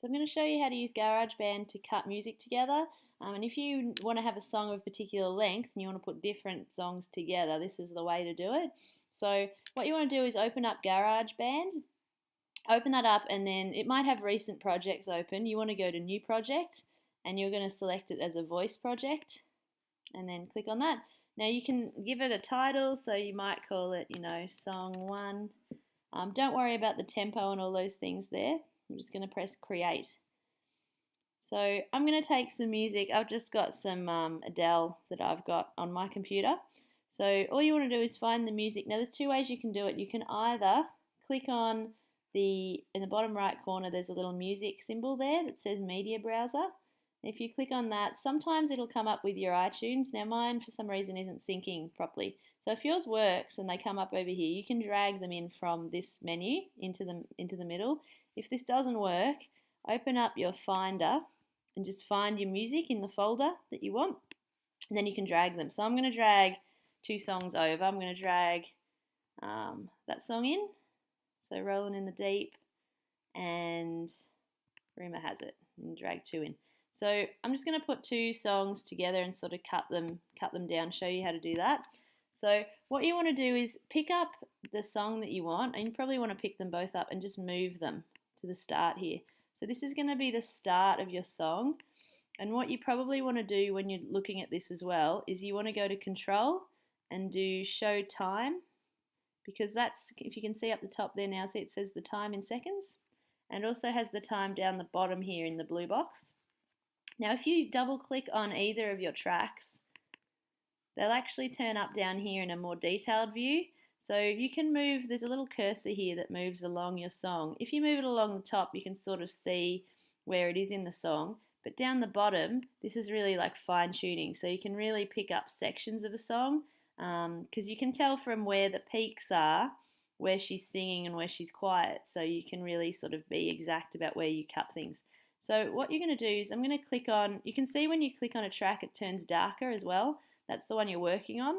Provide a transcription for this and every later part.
So I'm going to show you how to use GarageBand to cut music together. And if you want to have a song of a particular length and you want to put different songs together, this is the way to do it. So what you want to do is open up GarageBand, open that up, and then it might have recent projects open. You want to go to New Project and you're going to select it as a voice project and then click on that. Now you can give it a title, so you might call it, Song 1. Don't worry about the tempo and all those things there. I'm just going to press create. So I'm going to take some music. I've just got some Adele that I've got on my computer. So all you want to do is find the music. Now there's two ways you can do it. You can either click on in the bottom right corner, there's a little music symbol there that says media browser. If you click on that, sometimes it'll come up with your iTunes. Now mine for some reason isn't syncing properly. So if yours works and they come up over here, you can drag them in from this menu into the middle. If this doesn't work, open up your Finder and just find your music in the folder that you want, and then you can drag them. So I'm going to drag two songs over. I'm going to drag that song in, so Rolling in the Deep and Rumour Has It, and drag two in. So I'm just going to put two songs together and sort of cut them down, show you how to do that. So what you want to do is pick up the song that you want, and you probably want to pick them both up and just move them to the start here. So this is going to be the start of your song, and what you probably want to do when you're looking at this as well is you want to go to Control and do Show Time, because that's, if you can see up the top there now, see it says the time in seconds, and it also has the time down the bottom here in the blue box. Now if you double click on either of your tracks, they'll actually turn up down here in a more detailed view. So you can move, there's a little cursor here that moves along your song. If you move it along the top, you can sort of see where it is in the song. But down the bottom, this is really like fine tuning. So you can really pick up sections of a song, because you can tell from where the peaks are, where she's singing and where she's quiet. So you can really sort of be exact about where you cut things. So what you're going to do is I'm going to click on, you can see when you click on a track it turns darker as well. That's the one you're working on.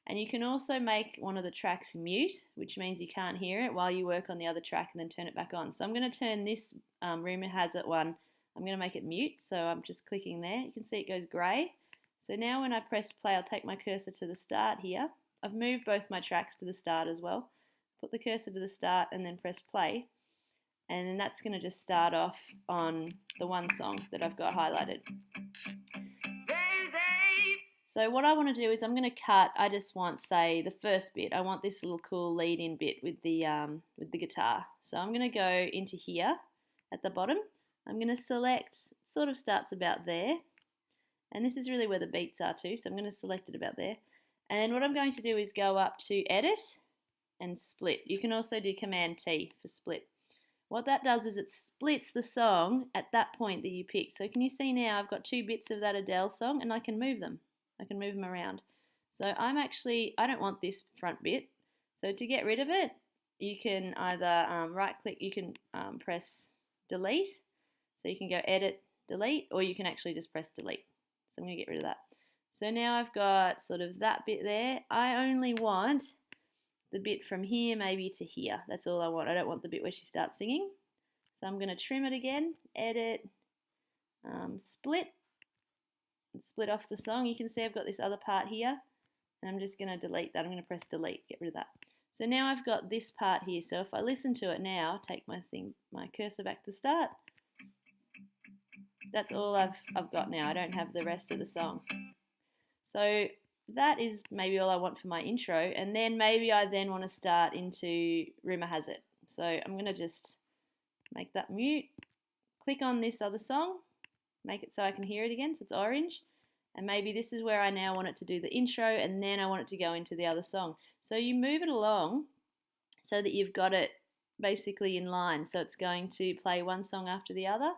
And you can also make one of the tracks mute, which means you can't hear it while you work on the other track and then turn it back on. So I'm going to turn this Rumour Has It one, I'm going to make it mute. So I'm just clicking there. You can see it goes grey. So now when I press play, I'll take my cursor to the start here. I've moved both my tracks to the start as well. Put the cursor to the start and then press play. And then that's going to just start off on the one song that I've got highlighted. So what I want to do is I'm going to cut, I just want, say, the first bit. I want this little cool lead-in bit with the guitar. So I'm going to go into here at the bottom. I'm going to select, sort of starts about there. And this is really where the beats are too, so I'm going to select it about there. And then what I'm going to do is go up to Edit and Split. You can also do Command T for split. What that does is it splits the song at that point that you picked. So can you see now I've got two bits of that Adele song and I can move them. I can move them around. So I don't want this front bit. So to get rid of it, you can either right click, you can press delete. So you can go edit, delete, or you can actually just press delete. So I'm going to get rid of that. So now I've got sort of that bit there. I only want the bit from here maybe to here. That's all I want. I don't want the bit where she starts singing. So I'm going to trim it again, edit, split, and split off the song. You can see I've got this other part here, and I'm just going to delete that. I'm going to press delete, get rid of that. So now I've got this part here. So if I listen to it now, take my cursor back to the start, that's all I've got now. I don't have the rest of the song. So that is maybe all I want for my intro, and then maybe I then want to start into Rumour Has It. So I'm going to just make that mute, click on this other song, make it so I can hear it again, so it's orange, and maybe this is where I now want it to do the intro, and then I want it to go into the other song. So you move it along so that you've got it basically in line, so it's going to play one song after the other.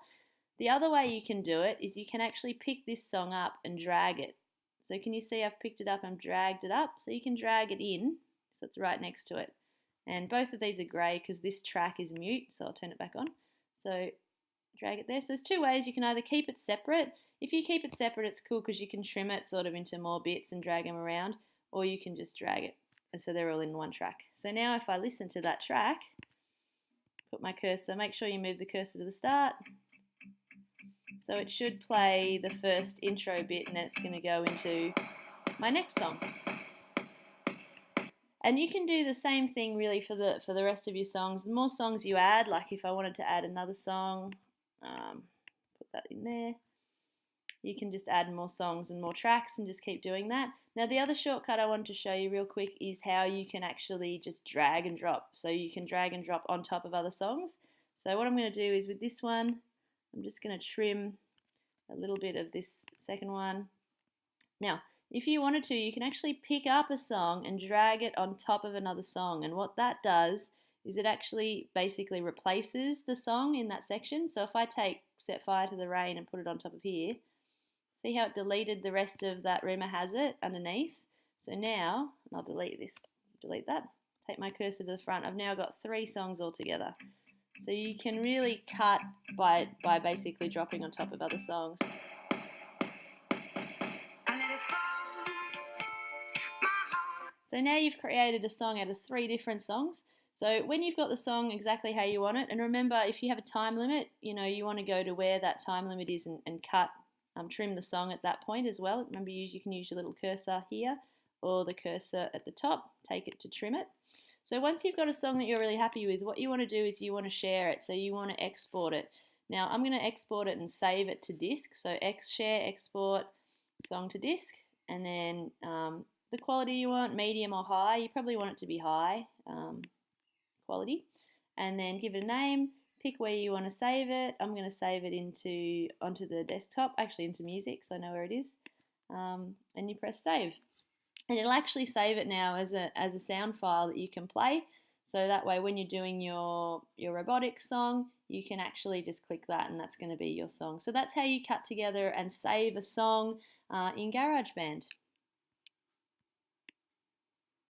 The other way you can do it is you can actually pick this song up and drag it. So can you see I've picked it up and dragged it up? So you can drag it in, so it's right next to it. And both of these are grey because this track is mute, so I'll turn it back on. So drag it there. So there's two ways. You can either keep it separate. If you keep it separate, it's cool because you can trim it sort of into more bits and drag them around, or you can just drag it, and so they're all in one track. So now if I listen to that track, put my cursor, make sure you move the cursor to the start, So it should play the first intro bit and then it's going to go into my next song. And you can do the same thing really for the rest of your songs. The more songs you add, like if I wanted to add another song, put that in there. You can just add more songs and more tracks and just keep doing that. Now the other shortcut I wanted to show you real quick is how you can actually just drag and drop. So you can drag and drop on top of other songs. So what I'm going to do is with this one, I'm just going to trim a little bit of this second one. Now, if you wanted to, you can actually pick up a song and drag it on top of another song. And what that does is it actually basically replaces the song in that section. So if I take Set Fire to the Rain and put it on top of here, see how it deleted the rest of that Rumour Has It underneath? So now, and I'll delete that, take my cursor to the front, I've now got 3 songs all together. So you can really cut by basically dropping on top of other songs. So now you've created a song out of 3 different songs. So when you've got the song exactly how you want it, and remember if you have a time limit, you want to go to where that time limit is and cut, trim the song at that point as well. Remember you can use your little cursor here or the cursor at the top, take it to trim it. So once you've got a song that you're really happy with, what you want to do is you want to share it. So you want to export it. Now I'm going to export it and save it to disk. So share, export, song to disk, and then the quality you want, medium or high. You probably want it to be high quality, and then give it a name. Pick where you want to save it. I'm going to save it onto the desktop, actually into music, so I know where it is. And you press save, and it'll actually save it now as a sound file that you can play. So that way, when you're doing your robotics song, you can actually just click that, and that's going to be your song. So that's how you cut together and save a song in GarageBand.